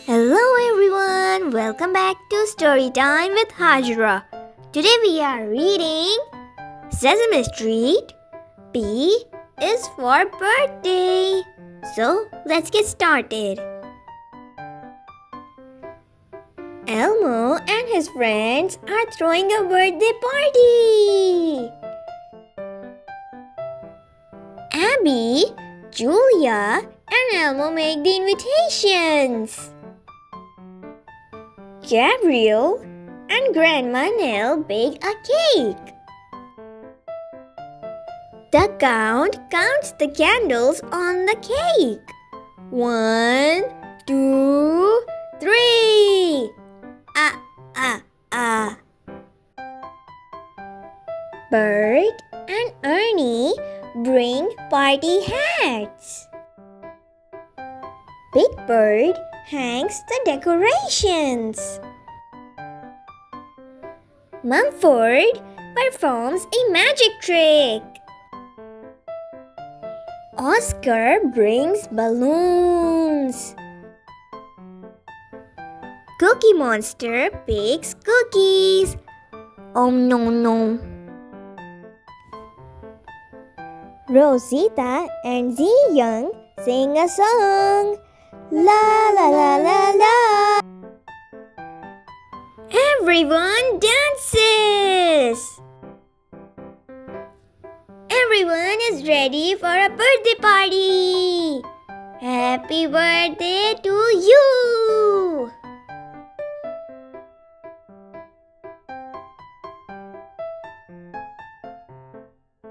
Hello everyone, welcome back to Story Time with Hajra. Today we are reading Sesame Street. B is for birthday. So let's get started. Elmo and his friends are throwing a birthday party. Abby, Julia, and Elmo make the invitations. Gabriel and Grandma Nell bake a cake. The count counts the candles on the cake. 1, 2, 3. Bert and Ernie bring party hats. Big Bird hangs the decorations. Mumford performs a magic trick. Oscar brings balloons. Cookie Monster bakes cookies. No. Rosita and Z Young sing a song. La la la la la. Everyone dances. Everyone is ready for a birthday party. Happy birthday to you.